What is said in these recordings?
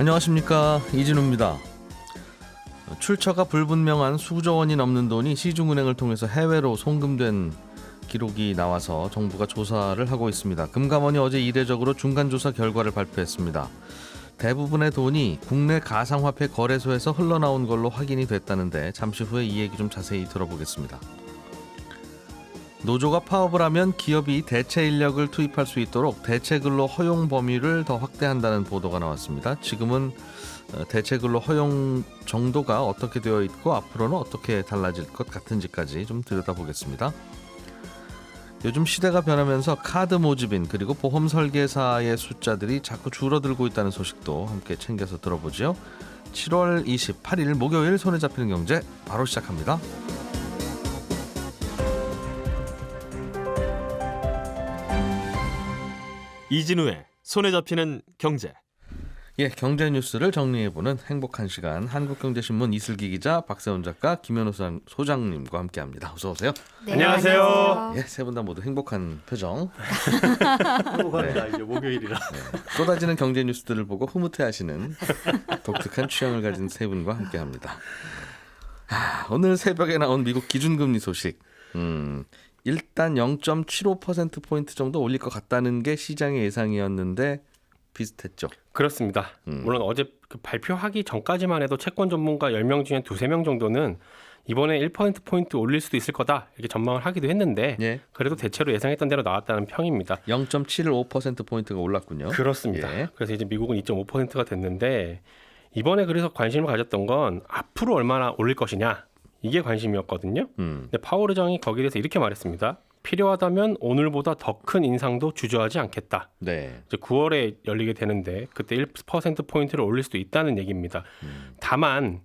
안녕하십니까, 이진우입니다. 출처가 불분명한 수조 원이 넘는 돈이 시중은행을 통해서 해외로 송금된 기록이 나와서 정부가 조사를 하고 있습니다. 금감원이 어제 이례적으로 중간조사 결과를 발표했습니다. 대부분의 돈이 국내 가상화폐 거래소에서 흘러나온 걸로 확인이 됐다는데 잠시 후에 이 얘기 좀 자세히 들어보겠습니다. 노조가 파업을 하면 기업이 대체 인력을 투입할 수 있도록 대체 근로 허용 범위를 더 확대한다는 보도가 나왔습니다. 지금은 대체 근로 허용 정도가 어떻게 되어 있고 앞으로는 어떻게 달라질 것 같은지까지 좀 들여다보겠습니다. 요즘 시대가 변하면서 카드 모집인 그리고 보험 설계사의 숫자들이 자꾸 줄어들고 있다는 소식도 함께 챙겨서 들어보죠. 7월 28일 목요일 손에 잡히는 경제 바로 시작합니다. 이진우의 손에 잡히는 경제. 예, 경제 뉴스를 정리해보는 행복한 시간, 한국경제신문 이슬기 기자, 박세훈 작가, 김현우 소장님과 함께합니다. 어서 오세요. 네, 안녕하세요. 예, 세 분 다 모두 행복한 표정. 행복합니다. 이제 목요일이라. 쏟아지는 경제 뉴스들을 보고 흐뭇해하시는 독특한 취향을 가진 세 분과 함께합니다. 오늘 새벽에 나온 미국 기준금리 소식. 일단 0.75%포인트 정도 올릴 것 같다는 게 시장의 예상이었는데 비슷했죠. 그렇습니다. 물론 어제 그 발표하기 전까지만 해도 채권 전문가 10명 중에 2-3명 정도는 이번에 1%포인트 올릴 수도 있을 거다 이렇게 전망을 하기도 했는데 예. 그래도 대체로 예상했던 대로 나왔다는 평입니다. 0.75%포인트가 올랐군요. 그렇습니다. 예. 그래서 이제 미국은 2.5%가 됐는데 이번에 그래서 관심을 가졌던 건 앞으로 얼마나 올릴 것이냐 이게 관심이었거든요. 근데 파월 의장이 거기에 대해서 이렇게 말했습니다. 필요하다면 오늘보다 더 큰 인상도 주저하지 않겠다. 네. 이제 9월에 열리게 되는데 그때 1%포인트를 올릴 수도 있다는 얘기입니다. 다만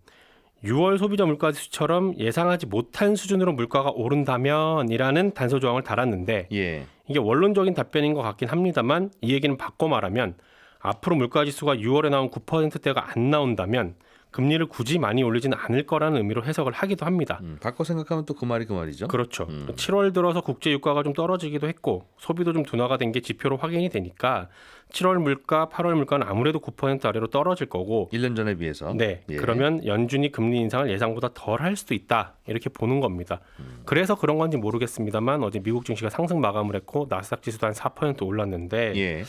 6월 소비자 물가지수처럼 예상하지 못한 수준으로 물가가 오른다면이라는 단서 조항을 달았는데 예. 이게 원론적인 답변인 것 같긴 합니다만 이 얘기는 바꿔 말하면 앞으로 물가지수가 6월에 나온 9%대가 안 나온다면 금리를 굳이 많이 올리지는 않을 거라는 의미로 해석을 하기도 합니다. 바꿔 생각하면 또 그 말이 그 말이죠. 그렇죠. 7월 들어서 국제 유가가 좀 떨어지기도 했고 소비도 좀 둔화가 된 게 지표로 확인이 되니까 7월 물가, 8월 물가는 아무래도 9% 아래로 떨어질 거고 1년 전에 비해서. 네, 예. 그러면 연준이 금리 인상을 예상보다 덜 할 수도 있다 이렇게 보는 겁니다. 그래서 그런 건지 모르겠습니다만 어제 미국 증시가 상승 마감을 했고 나스닥 지수도 한 4% 올랐는데 예.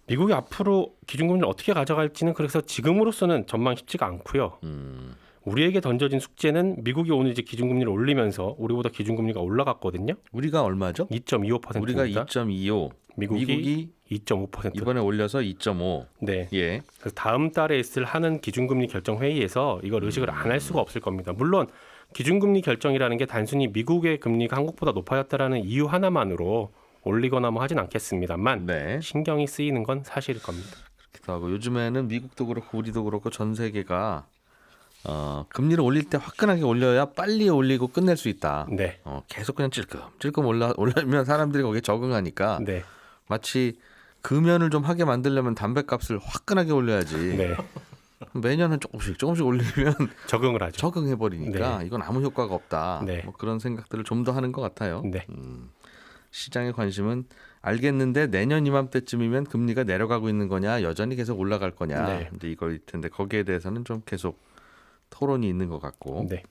미국이 앞으로 기준금리를 어떻게 가져갈지는 그래서 지금으로서는 전망 쉽지가 않고요. 우리에게 던져진 숙제는 미국이 오늘 이제 기준금리를 올리면서 우리보다 기준금리가 올라갔거든요. 우리가 얼마죠? 2.25%입니다. 우리가 2.25. 미국이 2.5%. 이번에 올려서 2.5. 네. 예. 그래서 다음 달에 있을 하는 기준금리 결정 회의에서 이걸 의식을 안 할 수가 없을 겁니다. 물론 기준금리 결정이라는 게 단순히 미국의 금리가 한국보다 높아졌다라는 이유 하나만으로 올리거나 뭐 하진 않겠습니다만 네. 신경이 쓰이는 건 사실일 겁니다. 그렇기도 하고 요즘에는 미국도 그렇고 우리도 그렇고 전 세계가 금리를 올릴 때 화끈하게 올려야 빨리 올리고 끝낼 수 있다. 네. 계속 그냥 찔끔 올라면 사람들이 거기에 적응하니까 네. 마치 금연을 좀 하게 만들려면 담배값을 화끈하게 올려야지. 네. 매년 조금씩 올리면 적응을 하죠. 적응해버리니까 이건 아무 효과가 없다. 네. 뭐 그런 생각들을 좀 더 하는 것 같아요. 네. 시장의 관심은 알겠는데 내년 이맘때쯤이면 금리가 내려가고 있는 거냐 여전히 계속 올라갈 거냐 네. 이제 이거일 텐데 거기에 대해서는 좀 계속 토론이 있는 것 같고 네.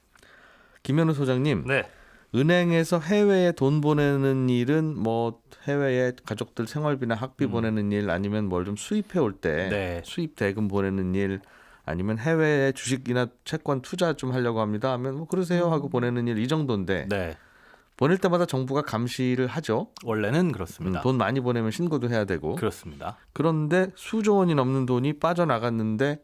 김현우 소장님 네. 은행에서 해외에 돈 보내는 일은 뭐 해외에 가족들 생활비나 학비 보내는 일 아니면 뭘 좀 수입해 올 때 네. 수입 대금 보내는 일 아니면 해외에 주식이나 채권 투자 좀 하려고 합니다 하면 뭐 그러세요 하고 보내는 일 이 정도인데 네. 보낼 때마다 정부가 감시를 하죠. 원래는 그렇습니다. 돈 많이 보내면 신고도 해야 되고. 그렇습니다. 그런데 수조 원이 넘는 돈이 빠져나갔는데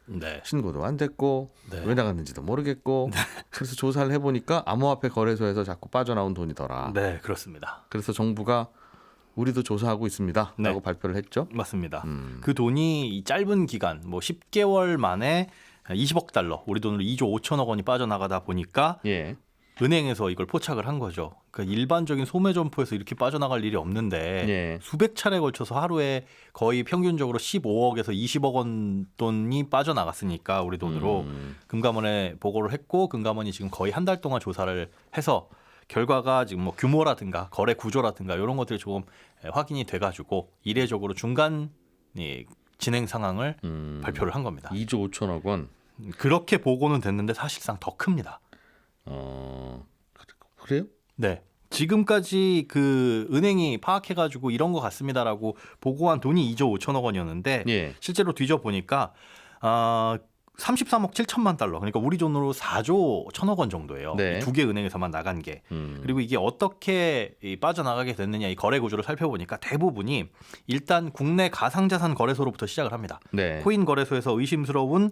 네. 신고도 안 됐고 네. 왜 나갔는지도 모르겠고 그래서 조사를 해보니까 암호화폐 거래소에서 자꾸 빠져나온 돈이더라. 네, 그렇습니다. 그래서 정부가 우리도 조사하고 있습니다 네. 라고 발표를 했죠. 맞습니다. 그 돈이 이 짧은 기간, 뭐 10개월 만에 20억 달러, 우리 돈으로 2조 5천억 원이 빠져나가다 보니까 예. 은행에서 이걸 포착을 한 거죠. 그러니까 일반적인 소매 점포에서 이렇게 빠져나갈 일이 없는데 예. 수백 차례 걸쳐서 하루에 거의 평균적으로 15억에서 20억 원 돈이 빠져나갔으니까 우리 돈으로 금감원에 보고를 했고 금감원이 지금 거의 한 달 동안 조사를 해서 결과가 지금 뭐 규모라든가 거래 구조라든가 이런 것들이 조금 확인이 돼가지고 이례적으로 중간 진행 상황을 발표를 한 겁니다. 2조 5천억 원. 그렇게 보고는 됐는데 사실상 더 큽니다. 그래요? 네. 지금까지 그 은행이 파악해가지고 이런 것 같습니다라고 보고한 돈이 2조 5천억 원이었는데 예. 실제로 뒤져보니까 33억 7천만 달러, 그러니까 우리 돈으로 4조 1천억 원 정도예요. 네. 두 개 은행에서만 나간 게. 그리고 이게 어떻게 빠져나가게 됐느냐, 이 거래 구조를 살펴보니까 대부분이 일단 국내 가상자산 거래소로부터 시작을 합니다. 네. 코인 거래소에서 의심스러운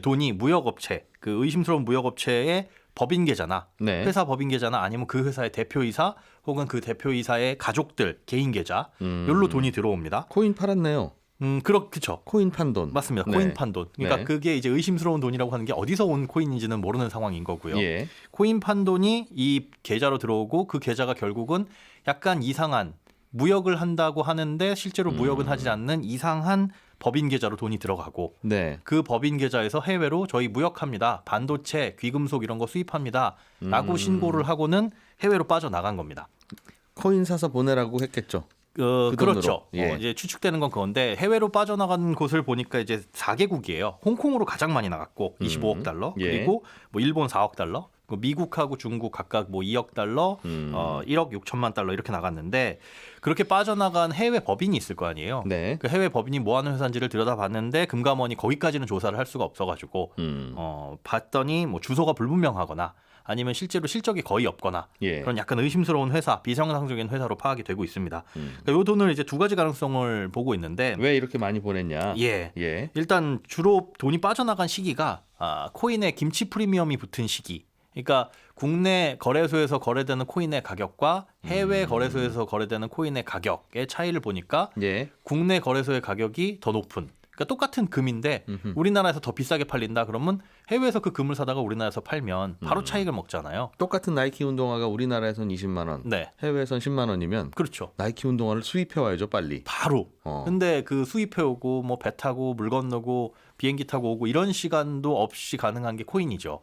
돈이 무역업체, 그 의심스러운 무역업체의 법인 계좌나 네. 회사 법인 계좌나 아니면 그 회사의 대표이사 혹은 그 대표이사의 가족들 개인 계좌 여기로 돈이 들어옵니다. 코인 팔았네요. 그렇죠. 코인 판 돈. 맞습니다. 네. 코인 판 돈. 그러니까 네. 그게 이제 의심스러운 돈이라고 하는 게 어디서 온 코인인지는 모르는 상황인 거고요. 예. 코인 판 돈이 이 계좌로 들어오고 그 계좌가 결국은 약간 이상한 무역을 한다고 하는데 실제로 무역은 하지 않는 이상한 법인 계좌로 돈이 들어가고 네. 그 법인 계좌에서 해외로 저희 무역합니다. 반도체, 귀금속 이런 거 수입합니다. 라고 신고를 하고는 해외로 빠져나간 겁니다. 코인 사서 보내라고 했겠죠. 그 그렇죠. 돈으로. 예. 이제 추측되는 건 그건데 해외로 빠져나간 곳을 보니까 이제 4개국이에요. 홍콩으로 가장 많이 나갔고 25억 달러, 예. 그리고 뭐 일본 4억 달러, 미국하고 중국 각각 뭐 2억 달러, 1억 6천만 달러 이렇게 나갔는데 그렇게 빠져나간 해외 법인이 있을 거 아니에요. 네. 그 해외 법인이 뭐 하는 회사인지를 들여다봤는데 금감원이 거기까지는 조사를 할 수가 없어가지고 봤더니 뭐 주소가 불분명하거나 아니면 실제로 실적이 거의 없거나 예. 그런 약간 의심스러운 회사, 비정상적인 회사로 파악이 되고 있습니다. 그러니까 이 돈을 이제 두 가지 가능성을 보고 있는데 왜 이렇게 많이 보냈냐? 예. 예. 일단 주로 돈이 빠져나간 시기가 코인에 김치 프리미엄이 붙은 시기. 그러니까 국내 거래소에서 거래되는 코인의 가격과 해외 거래소에서 거래되는 코인의 가격의 차이를 보니까 예. 국내 거래소의 가격이 더 높은. 그러니까 똑같은 금인데 우리나라에서 더 비싸게 팔린다 그러면 해외에서 그 금을 사다가 우리나라에서 팔면 바로 차익을 먹잖아요. 똑같은 나이키 운동화가 우리나라에선 20만 원, 네. 해외에선 10만 원이면 그렇죠. 나이키 운동화를 수입해 와야죠, 빨리. 바로. 어. 근데 그 수입해 오고 뭐 배 타고 물 건너고 비행기 타고 오고 이런 시간도 없이 가능한 게 코인이죠.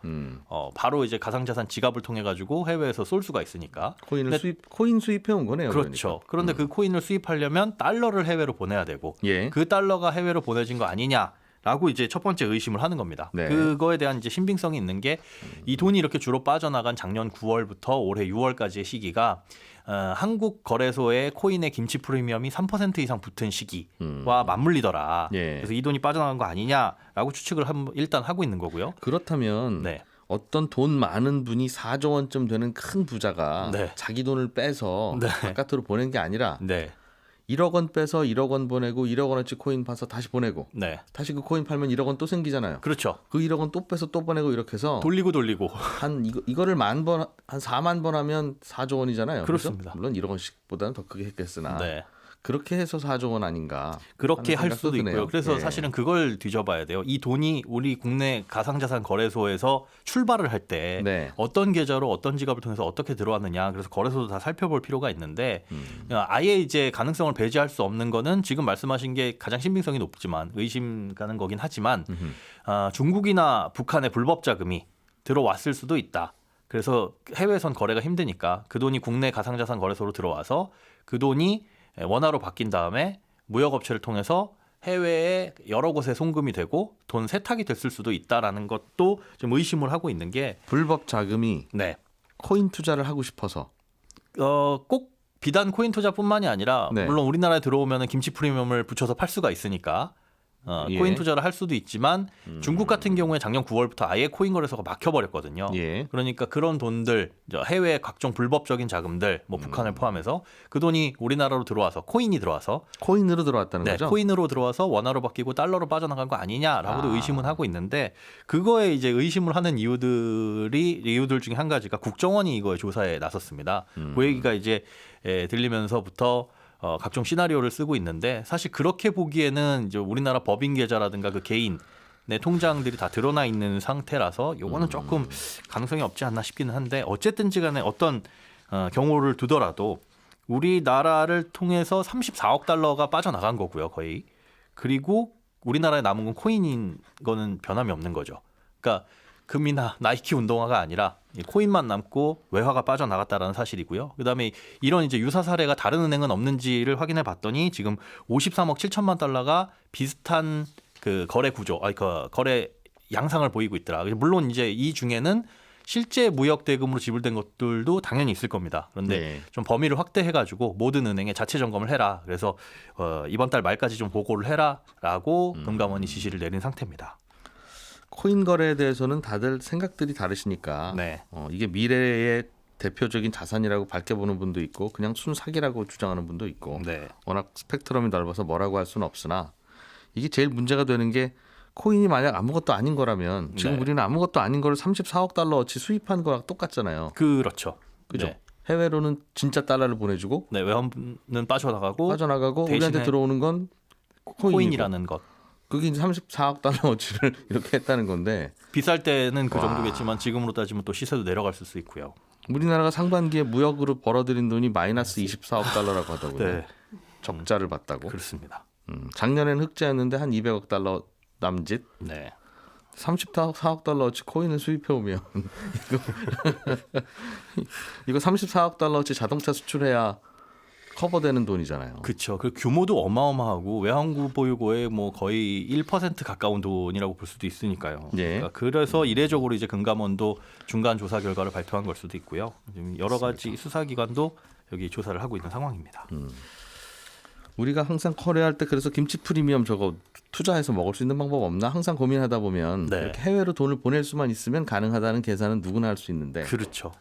바로 이제 가상자산 지갑을 통해 가지고 해외에서 쏠 수가 있으니까. 코인을 근데 코인 수입해 온 거네요. 그렇죠. 그러니까. 그런데 그 코인을 수입하려면 달러를 해외로 보내야 되고 예. 그 달러가 해외로 보내진 거 아니냐라고 이제 첫 번째 의심을 하는 겁니다. 네. 그거에 대한 이제 신빙성이 있는 게 이 돈이 이렇게 주로 빠져나간 작년 9월부터 올해 6월까지의 시기가 한국 거래소의 코인의 김치 프리미엄이 3% 이상 붙은 시기와 맞물리더라. 예. 그래서 이 돈이 빠져나간 거 아니냐라고 추측을 일단 하고 있는 거고요. 그렇다면 네. 어떤 돈 많은 분이 4조 원쯤 되는 큰 부자가 네. 자기 돈을 빼서 네. 바깥으로 보낸 게 아니라 네. 1억 원 빼서 1억 원 보내고 1억 원어치 코인 파서 다시 보내고 네. 다시 그 코인 팔면 1억 원 또 생기잖아요. 그렇죠. 그 1억 원 또 빼서 또 보내고 이렇게 해서 돌리고 한 이거를 만 번, 한 4만 번 하면 4조 원이잖아요. 그렇습니다. 그죠? 물론 1억 원씩보다는 더 크게 했겠으나 네. 그렇게 해서 4조 원 아닌가. 그렇게 하는 할 생각도 수도 있고요. 드네요. 그래서 예. 사실은 그걸 뒤져봐야 돼요. 이 돈이 우리 국내 가상자산 거래소에서 출발을 할 때 네. 어떤 계좌로 어떤 지갑을 통해서 어떻게 들어왔느냐. 그래서 거래소도 다 살펴볼 필요가 있는데 아예 이제 가능성을 배제할 수 없는 거는 지금 말씀하신 게 가장 신빙성이 높지만 의심 가는 거긴 하지만 중국이나 북한의 불법 자금이 들어왔을 수도 있다. 그래서 해외선 거래가 힘드니까 그 돈이 국내 가상자산 거래소로 들어와서 그 돈이 원화로 바뀐 다음에 무역업체를 통해서 해외에 여러 곳에 송금이 되고 돈 세탁이 됐을 수도 있다라는 것도 좀 의심을 하고 있는 게 불법 자금이 네. 코인 투자를 하고 싶어서 꼭 비단 코인 투자뿐만이 아니라 네. 물론 우리나라에 들어오면 김치 프리미엄을 붙여서 팔 수가 있으니까 예. 코인 투자를 할 수도 있지만 중국 같은 경우에 작년 9월부터 아예 코인 거래소가 막혀버렸거든요. 예. 그러니까 그런 돈들 해외 각종 불법적인 자금들 뭐 북한을 포함해서 그 돈이 우리나라로 들어와서 코인이 들어와서 코인으로 들어왔다는 네, 거죠. 코인으로 들어와서 원화로 바뀌고 달러로 빠져나간 거 아니냐라고도 의심은 하고 있는데 그거에 이제 의심을 하는 이유들 중에 한 가지가 국정원이 이거에 조사에 나섰습니다. 그 얘기가 이제 들리면서부터 각종 시나리오를 쓰고 있는데 사실 그렇게 보기에는 이제 우리나라 법인 계좌라든가 그 개인 내 통장들이 다 드러나 있는 상태라서 요거는 조금 가능성이 없지 않나 싶기는 한데 어쨌든지 간에 어떤 경우를 두더라도 우리나라를 통해서 34억 달러가 빠져나간 거고요, 거의. 그리고 우리나라에 남은 건 코인인 거는 변함이 없는 거죠. 그러니까 금이나 나이키 운동화가 아니라 이 코인만 남고 외화가 빠져나갔다라는 사실이고요. 그다음에 이런 이제 유사 사례가 다른 은행은 없는지를 확인해 봤더니 지금 53억 7천만 달러가 비슷한 그 거래 구조, 그 거래 양상을 보이고 있더라. 물론 이제 이 중에는 실제 무역 대금으로 지불된 것들도 당연히 있을 겁니다. 그런데 네. 좀 범위를 확대해가지고 모든 은행에 자체 점검을 해라. 그래서 이번 달 말까지 좀 보고를 해라라고 금감원이 지시를 내린 상태입니다. 코인 거래에 대해서는 다들 생각들이 다르시니까 네. 이게 미래의 대표적인 자산이라고 밝혀보는 분도 있고 그냥 순 사기라고 주장하는 분도 있고 네. 워낙 스펙트럼이 넓어서 뭐라고 할 수는 없으나 이게 제일 문제가 되는 게 코인이 만약 아무것도 아닌 거라면 지금 네. 우리는 아무것도 아닌 거를 34억 달러어치 수입한 거랑 똑같잖아요. 그렇죠. 그죠? 네. 해외로는 진짜 달러를 보내주고 네, 외환은 빠져나가고 빠져나가고 대신에 우리한테 들어오는 건 코인이라는 것. 그게 이제 34억 달러어치를 이렇게 했다는 건데 비쌀 때는 그 정도겠지만 지금으로 따지면 또 시세도 내려갔을 수 있고요. 우리나라가 상반기에 무역으로 벌어들인 돈이 마이너스 24억 달러라고 하더군요. 네, 적자를 봤다고. 그렇습니다. 작년에는 흑자였는데 한 200억 달러 남짓. 네. 34억 달러어치 코인을 수입해 오면 이거 34억 달러어치 자동차 수출해야 커버되는 돈이잖아요. 그렇죠. 그 규모도 어마어마하고 외환구 보유고의 뭐 거의 1% 가까운 돈이라고 볼 수도 있으니까요. 예. 그러니까 그래서 이례적으로 이제 금감원도 중간 조사 결과를 발표한 걸 수도 있고요. 지금 여러 가지 수사기관도 여기 조사를 하고 있는 상황입니다. 우리가 항상 거래할 때 그래서 김치 프리미엄 저거 투자해서 먹을 수 있는 방법 없나 항상 고민하다 보면 네. 이렇게 해외로 돈을 보낼 수만 있으면 가능하다는 계산은 누구나 할 수 있는데 그렇죠.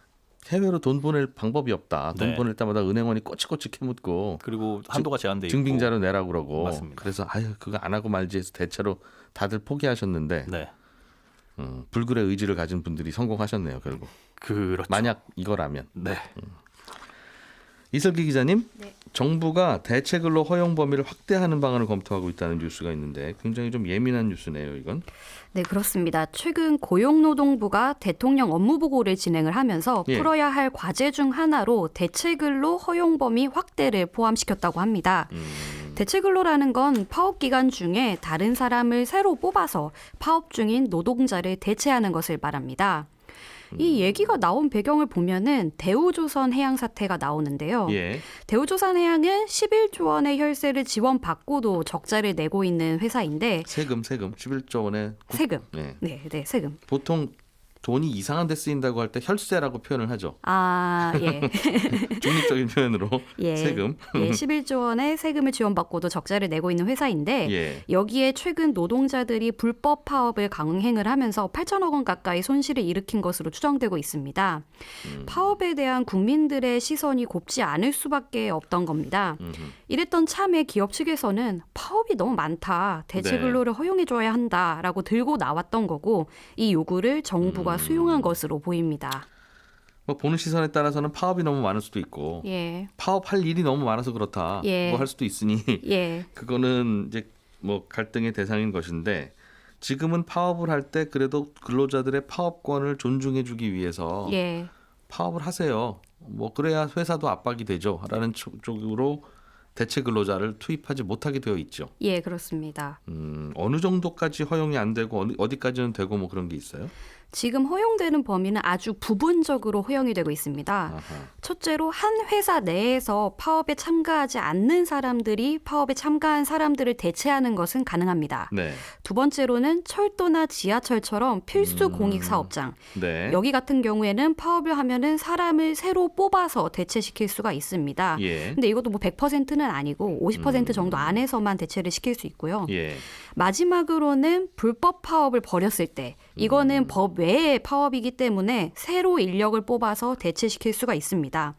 해외로 돈 보낼 방법이 없다. 돈 네. 보낼 때마다 은행원이 꼬치꼬치 캐묻고 그리고 한도가 제한돼 있고. 증빙자료 내라고 그러고 맞습니다. 그래서 아유 그거 안 하고 말지 해서 대체로 다들 포기하셨는데 네. 불굴의 의지를 가진 분들이 성공하셨네요 결국. 그렇죠. 만약 이거라면. 네. 이슬기 기자님, 네. 정부가 대체근로 허용 범위를 확대하는 방안을 검토하고 있다는 뉴스가 있는데 굉장히 좀 예민한 뉴스네요, 이건. 네, 그렇습니다. 최근 고용노동부가 대통령 업무보고를 진행을 하면서 예. 풀어야 할 과제 중 하나로 대체근로 허용 범위 확대를 포함시켰다고 합니다. 대체근로라는 건 파업 기간 중에 다른 사람을 새로 뽑아서 파업 중인 노동자를 대체하는 것을 말합니다. 이 얘기가 나온 배경을 보면은 대우조선 해양 사태가 나오는데요. 예. 대우조선 해양은 11조 원의 혈세를 지원받고도 적자를 내고 있는 회사인데 세금 11조 원의 세금. 네. 네, 세금. 보통 돈이 이상한 데 쓰인다고 할 때 혈세라고 표현을 하죠. 아, 예. 중립적인 표현으로 예. 세금. 예, 11조 원의 세금을 지원받고도 적자를 내고 있는 회사인데 예. 여기에 최근 노동자들이 불법 파업을 강행을 하면서 8천억 원 가까이 손실을 일으킨 것으로 추정되고 있습니다. 파업에 대한 국민들의 시선이 곱지 않을 수밖에 없던 겁니다. 이랬던 참에 기업 측에서는 파업이 너무 많다. 대체 근로를 허용해줘야 한다라고 들고 나왔던 거고 이 요구를 정부가 수용한 것으로 보입니다. 뭐 보는 시선에 따라서는 파업이 너무 많을 수도 있고 예, 파업할 일이 너무 많아서 그렇다. 예. 뭐 할 수도 있으니 예, 그거는 이제 뭐 갈등의 대상인 것인데 지금은 파업을 할 때 그래도 근로자들의 파업권을 존중해주기 위해서 예. 파업을 하세요. 뭐 그래야 회사도 압박이 되죠.라는 쪽으로 대체 근로자를 투입하지 못하게 되어 있죠. 예, 그렇습니다. 어느 정도까지 허용이 안 되고 어디까지는 되고 뭐 그런 게 있어요? 지금 허용되는 범위는 아주 부분적으로 허용이 되고 있습니다. 아하. 첫째로 한 회사 내에서 파업에 참가하지 않는 사람들이 파업에 참가한 사람들을 대체하는 것은 가능합니다. 네. 두 번째로는 철도나 지하철처럼 필수 공익 사업장. 네. 여기 같은 경우에는 파업을 하면은 사람을 새로 뽑아서 대체시킬 수가 있습니다. 예. 근데 이것도 뭐 100%는 아니고 50% 정도 안에서만 대체를 시킬 수 있고요. 예. 마지막으로는 불법 파업을 벌였을 때 이거는 법 외의 파업이기 때문에 새로 인력을 뽑아서 대체시킬 수가 있습니다.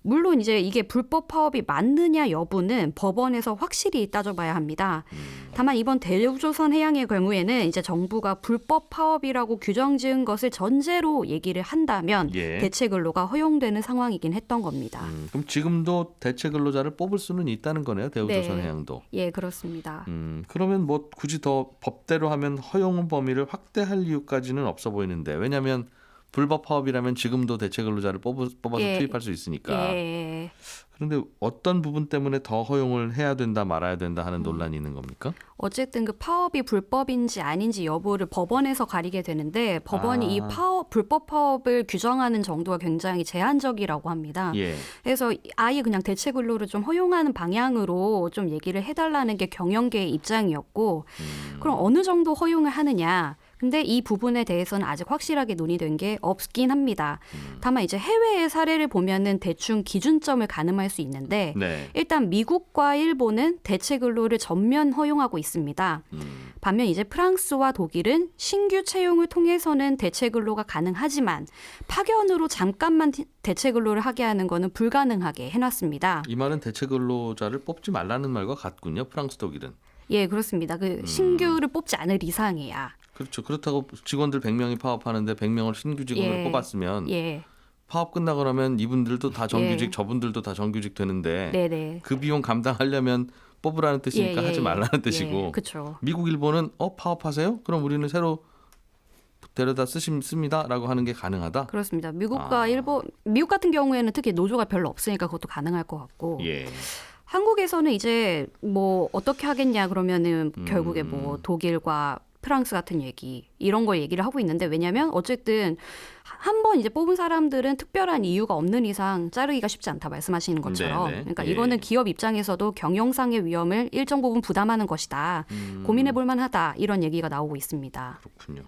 물론 이제 이게 불법 파업이 맞느냐 여부는 법원에서 확실히 따져봐야 합니다. 다만 이번 대우조선 해양의 경우에는 이제 정부가 불법 파업이라고 규정 지은 것을 전제로 얘기를 한다면 예. 대체 근로가 허용되는 상황이긴 했던 겁니다. 그럼 지금도 대체 근로자를 뽑을 수는 있다는 거네요. 대우조선 네. 해양도. 예, 그렇습니다. 그러면 뭐 굳이 더 법대로 하면 허용 범위를 확대할 이유까지는 없어 보이는데 왜냐하면 불법 파업이라면 지금도 대체 근로자를 뽑아서 예. 투입할 수 있으니까. 예. 예. 그런데 어떤 부분 때문에 더 허용을 해야 된다 말아야 된다 하는 논란이 있는 겁니까? 어쨌든 그 파업이 불법인지 아닌지 여부를 법원에서 가리게 되는데 법원이 이 불법 파업을 규정하는 정도가 굉장히 제한적이라고 합니다. 예. 그래서 아예 그냥 대체 근로를 좀 허용하는 방향으로 좀 얘기를 해달라는 게 경영계의 입장이었고 그럼 어느 정도 허용을 하느냐. 근데 이 부분에 대해서는 아직 확실하게 논의된 게 없긴 합니다. 다만 이제 해외의 사례를 보면은 대충 기준점을 가늠할 수 있는데 네. 일단 미국과 일본은 대체 근로를 전면 허용하고 있습니다. 반면 이제 프랑스와 독일은 신규 채용을 통해서는 대체 근로가 가능하지만 파견으로 잠깐만 대체 근로를 하게 하는 거는 불가능하게 해놨습니다. 이 말은 대체 근로자를 뽑지 말라는 말과 같군요. 프랑스, 독일은. 예, 그렇습니다. 그 신규를 뽑지 않을 이상이야. 그렇죠. 그렇다고 직원들 100명이 파업하는데 100명을 신규 직원을 예. 뽑았으면 예, 파업 끝나고 나면 이분들도 다 정규직, 예. 저분들도 다 정규직 되는데 네네. 그 비용 감당하려면 뽑으라는 뜻이니까 하지 말라는 뜻이고 그렇죠. 미국, 일본은 파업하세요? 그럼 우리는 새로 데려다 씁니다라고 하는 게 가능하다? 그렇습니다. 미국과 일본, 미국 같은 경우에는 특히 노조가 별로 없으니까 그것도 가능할 것 같고. 예. 한국에서는 이제 뭐 어떻게 하겠냐 그러면은 결국에 뭐 독일과 프랑스 같은 얘기 이런 거 얘기를 하고 있는데 왜냐하면 어쨌든 한 번 이제 뽑은 사람들은 특별한 이유가 없는 이상 자르기가 쉽지 않다 말씀하시는 것처럼 네네. 그러니까 예. 이거는 기업 입장에서도 경영상의 위험을 일정 부분 부담하는 것이다. 고민해볼 만하다 이런 얘기가 나오고 있습니다. 그렇군요.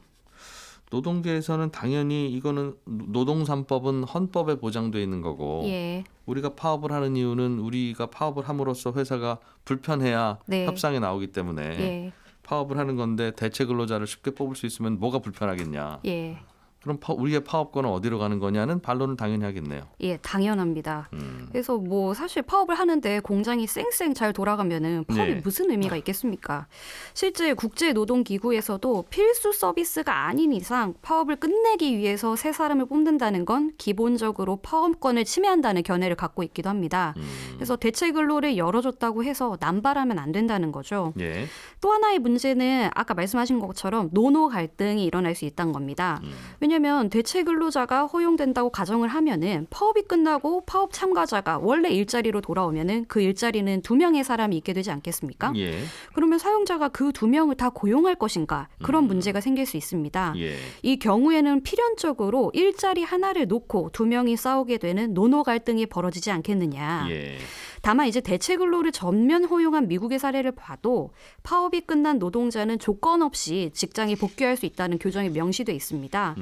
노동계에서는 당연히 이거는 노동3법은 헌법에 보장돼 있는 거고 예. 우리가 파업을 하는 이유는 우리가 파업을 함으로써 회사가 불편해야 네. 협상에 나오기 때문에 예. 파업을 하는 건데 대체 근로자를 쉽게 뽑을 수 있으면 뭐가 불편하겠냐. 예. 그럼 우리의 파업권은 어디로 가는 거냐는 반론을 당연히 하겠네요. 예, 당연합니다. 그래서 뭐 사실 파업을 하는데 공장이 쌩쌩 잘 돌아가면은 파업이 네. 무슨 의미가 있겠습니까? 실제 국제노동기구에서도 필수 서비스가 아닌 이상 파업을 끝내기 위해서 새 사람을 뽑는다는 건 기본적으로 파업권을 침해한다는 견해를 갖고 있기도 합니다. 그래서 대체 근로를 열어줬다고 해서 남발하면 안 된다는 거죠. 예. 또 하나의 문제는 아까 말씀하신 것처럼 노노 갈등이 일어날 수 있다는 겁니다. 왜냐하면 대체 근로자가 허용된다고 가정을 하면은 파업이 끝나고 파업 참가자가 원래 일자리로 돌아오면은 그 일자리는 2명의 사람이 있게 되지 않겠습니까? 예. 그러면 사용자가 그 2명을 다 고용할 것인가? 그런 문제가 생길 수 있습니다. 예. 이 경우에는 필연적으로 일자리 하나를 놓고 2명이 싸우게 되는 노노 갈등이 벌어지지 않겠느냐. 예. 다만 이제 대체 근로를 전면 허용한 미국의 사례를 봐도 파업이 끝난 노동자는 조건 없이 직장에 복귀할 수 있다는 규정이 명시돼 있습니다.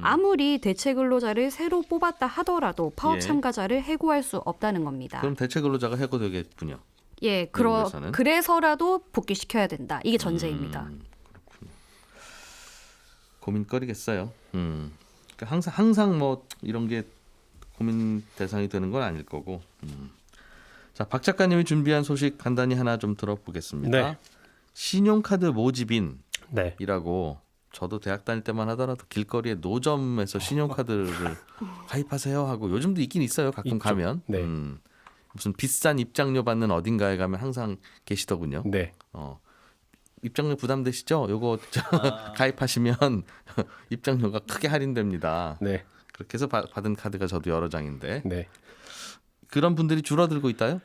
아무리 대체 근로자를 새로 뽑았다 하더라도 파업 예. 참가자를 해고할 수 없다는 겁니다. 그럼 대체 근로자가 해고되겠군요. 예, 미국에서는? 그래서라도 복귀시켜야 된다. 이게 전제입니다. 고민거리겠어요. 그러니까 항상 뭐 이런 게 고민 대상이 되는 건 아닐 거고. 자, 박 작가님이 준비한 소식 간단히 하나 좀 들어보겠습니다. 네. 신용카드 모집인이라고 네. 저도 대학 다닐 때만 하더라도 길거리에 노점에서 신용카드를 가입하세요 하고 요즘도 있긴 있어요. 가끔 있죠. 가면. 네. 무슨 비싼 입장료 받는 어딘가에 가면 항상 계시더군요. 네. 입장료 부담되시죠? 요거 가입하시면 입장료가 크게 할인됩니다. 네. 그렇게 해서 받은 카드가 저도 여러 장인데 네. 그런 분들이 줄어들고 있다는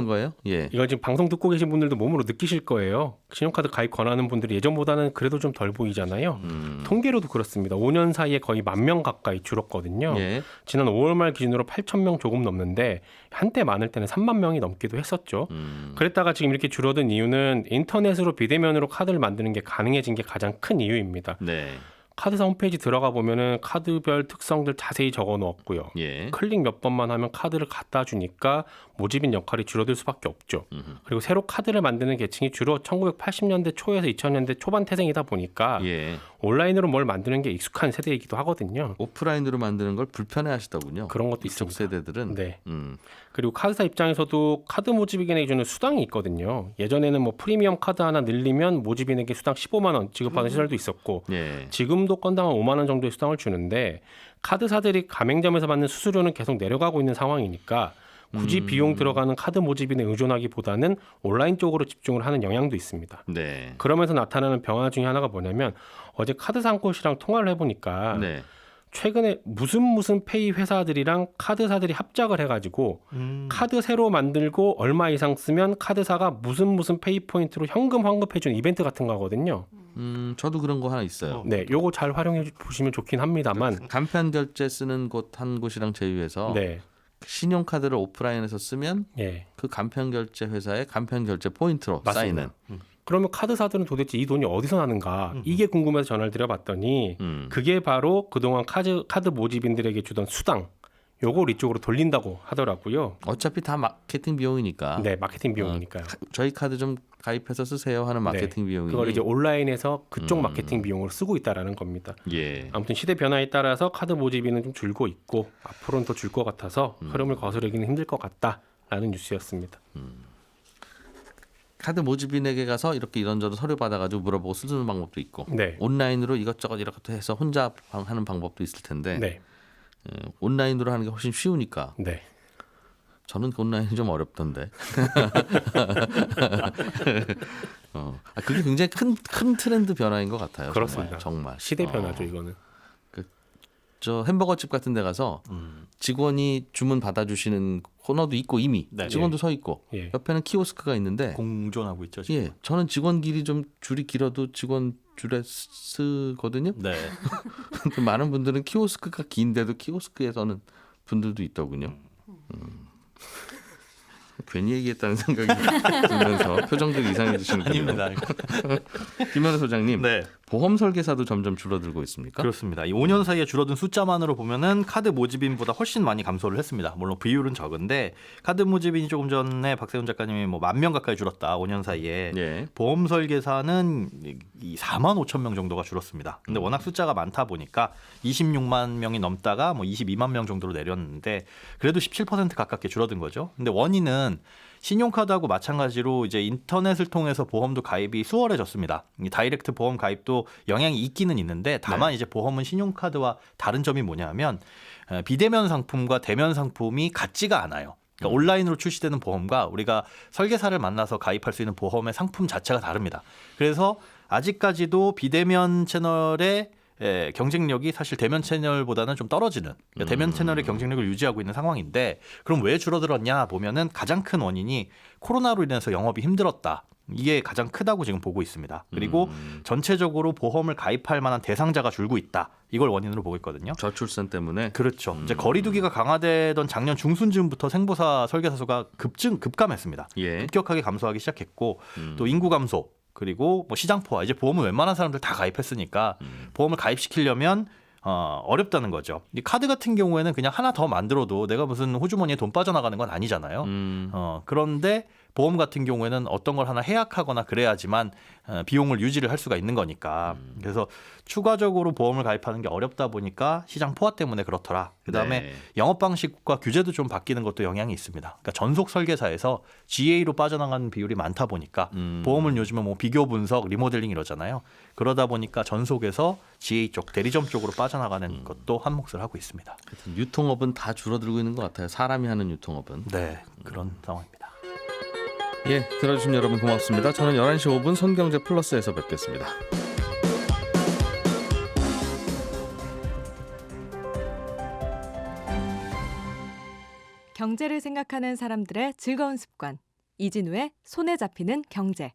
거예요? 예. 이건 지금 방송 듣고 계신 분들도 몸으로 느끼실 거예요. 신용카드 가입 권하는 분들이 예전보다는 그래도 좀 덜 보이잖아요. 통계로도 그렇습니다. 5년 사이에 거의 10,000명 가까이 줄었거든요. 예. 지난 5월 말 기준으로 8,000명 조금 넘는데 한때 많을 때는 3만 명이 넘기도 했었죠. 그랬다가 지금 이렇게 줄어든 이유는 인터넷으로 비대면으로 카드를 만드는 게 가능해진 게 가장 큰 이유입니다. 네. 카드사 홈페이지 들어가 보면은 카드별 특성들 자세히 적어 놓았고요. 예. 클릭 몇 번만 하면 카드를 갖다 주니까 모집인 역할이 줄어들 수밖에 없죠. 그리고 새로 카드를 만드는 계층이 주로 1980년대 초에서 2000년대 초반 태생이다 보니까 예. 온라인으로 뭘 만드는 게 익숙한 세대이기도 하거든요. 오프라인으로 만드는 걸 불편해하시더군요. 그런 것도 이쪽 있습니다. 세대들은. 네. 음. 그리고 카드사 입장에서도 카드 모집인에게 주는 수당이 있거든요. 예전에는 뭐 프리미엄 카드 하나 늘리면 모집인에게 수당 15만 원 지급하는 시절도 있었고 예. 지금도 건당 한 5만 원 정도의 수당을 주는데 카드사들이 가맹점에서 받는 수수료는 계속 내려가고 있는 상황이니까 굳이 비용 들어가는 카드 모집인에 의존하기보다는 온라인 쪽으로 집중을 하는 영향도 있습니다. 네. 그러면서 나타나는 변화 중에 하나가 뭐냐면 어제 카드사 한 곳이랑 통화를 해보니까 네. 최근에 무슨 페이 회사들이랑 카드사들이 합작을 해가지고 카드 새로 만들고 얼마 이상 쓰면 카드사가 무슨 페이 포인트로 현금 환급해주는 이벤트 같은 거거든요. 저도 그런 거 하나 있어요. 네, 요거 잘 활용해 보시면 좋긴 합니다만. 간편 결제 쓰는 곳 한 곳이랑 제휴해서 네, 신용카드를 오프라인에서 쓰면 예. 그 간편 결제 회사의 간편 결제 포인트로 맞습니다. 쌓이는. 그러면 카드사들은 도대체 이 돈이 어디서 나는가 이게 궁금해서 전화를 드려봤더니 그게 바로 그동안 카드 모집인들에게 주던 수당 요걸 이쪽으로 돌린다고 하더라고요. 어차피 다 마케팅 비용이니까. 네, 마케팅 비용이니까요. 저희 카드 좀 가입해서 쓰세요 하는 마케팅 비용이. 그걸 이제 온라인에서 그쪽 마케팅 비용으로 쓰고 있다라는 겁니다. 예. 아무튼 시대 변화에 따라서 카드 모집비는 좀 줄고 있고 앞으로는 더 줄 것 같아서 흐름을 거스르기는 힘들 것 같다라는 뉴스였습니다. 카드 모집인에게 가서 이렇게 이런저런 서류 받아가지고 물어보고 쓰는 방법도 있고 네. 온라인으로 이것저것 이렇게 해서 혼자 하는 방법도 있을 텐데 네. 온라인으로 하는 게 훨씬 쉬우니까 네. 저는 그 온라인이 좀 어렵던데. 그게 굉장히 큰 트렌드 변화인 것 같아요. 그렇습니다. 정말. 시대 변화죠, 이거는. 저 햄버거집 같은 데 가서 직원이 주문 받아주시는 코너도 있고 이미 네. 직원도 서 있고 예. 옆에는 키오스크가 있는데 공존하고 있죠. 지금. 예, 저는 직원끼리 좀 줄이 길어도 직원 줄에 쓰거든요. 네. 근데 많은 분들은 키오스크가 긴데도 키오스크에 서는 분들도 있더군요. 괜히 얘기했다는 생각이 들면서 표정들이 이상해지시는 거예요. 아닙니다. 김현우 소장님, 네. 보험 설계사도 점점 줄어들고 있습니까? 그렇습니다. 이 5년 사이에 줄어든 숫자만으로 보면은 카드 모집인보다 훨씬 많이 감소를 했습니다. 물론 비율은 적은데 카드 모집인이 조금 전에 박세훈 작가님이 뭐 10,000명 가까이 줄었다. 5년 사이에. 예. 보험 설계사는 이 45,000명 정도가 줄었습니다. 근데 워낙 숫자가 많다 보니까 26만 명이 넘다가 뭐 22만 명 정도로 내렸는데 그래도 17% 가깝게 줄어든 거죠. 근데 원인은 신용카드하고 마찬가지로 이제 인터넷을 통해서 보험도 가입이 수월해졌습니다. 이 다이렉트 보험 가입도 영향이 있기는 있는데 다만 이제 보험은 신용카드와 다른 점이 뭐냐면 비대면 상품과 대면 상품이 같지가 않아요. 그러니까 온라인으로 출시되는 보험과 우리가 설계사를 만나서 가입할 수 있는 보험의 상품 자체가 다릅니다. 그래서 아직까지도 비대면 채널의 경쟁력이 사실 대면 채널보다는 좀 떨어지는 그러니까 대면 채널의 경쟁력을 유지하고 있는 상황인데 그럼 왜 줄어들었냐 보면은 가장 큰 원인이 코로나로 인해서 영업이 힘들었다. 이게 가장 크다고 지금 보고 있습니다. 그리고 전체적으로 보험을 가입할 만한 대상자가 줄고 있다. 이걸 원인으로 보고 있거든요. 저출산 때문에. 그렇죠. 이제 거리두기가 강화되던 작년 중순쯤부터 생보사 설계사 수가 급감했습니다. 예. 급격하게 감소하기 시작했고 또 인구 감소 그리고 뭐 시장 포화 이제 보험은 웬만한 사람들 다 가입했으니까 보험을 가입시키려면 어렵다는 거죠. 이 카드 같은 경우에는 그냥 하나 더 만들어도 내가 무슨 호주머니에 돈 빠져나가는 건 아니잖아요. 그런데 보험 같은 경우에는 어떤 걸 하나 해약하거나 그래야지만 비용을 유지를 할 수가 있는 거니까. 그래서 추가적으로 보험을 가입하는 게 어렵다 보니까 시장 포화 때문에 그렇더라. 그다음에 네. 영업 방식과 규제도 좀 바뀌는 것도 영향이 있습니다. 그러니까 전속 설계사에서 GA로 빠져나가는 비율이 많다 보니까 보험은 요즘은 뭐 비교 분석, 리모델링 이러잖아요. 그러다 보니까 전속에서 GA 쪽, 대리점 쪽으로 빠져나가는 것도 한 몫을 하고 있습니다. 유통업은 다 줄어들고 있는 것 같아요. 사람이 하는 유통업은. 네, 그런 상황입니다. 예, 들어주신 여러분 고맙습니다. 저는 11시 5분 손경제 플러스에서 뵙겠습니다. 경제를 생각하는 사람들의 즐거운 습관. 이진우의 손에 잡히는 경제.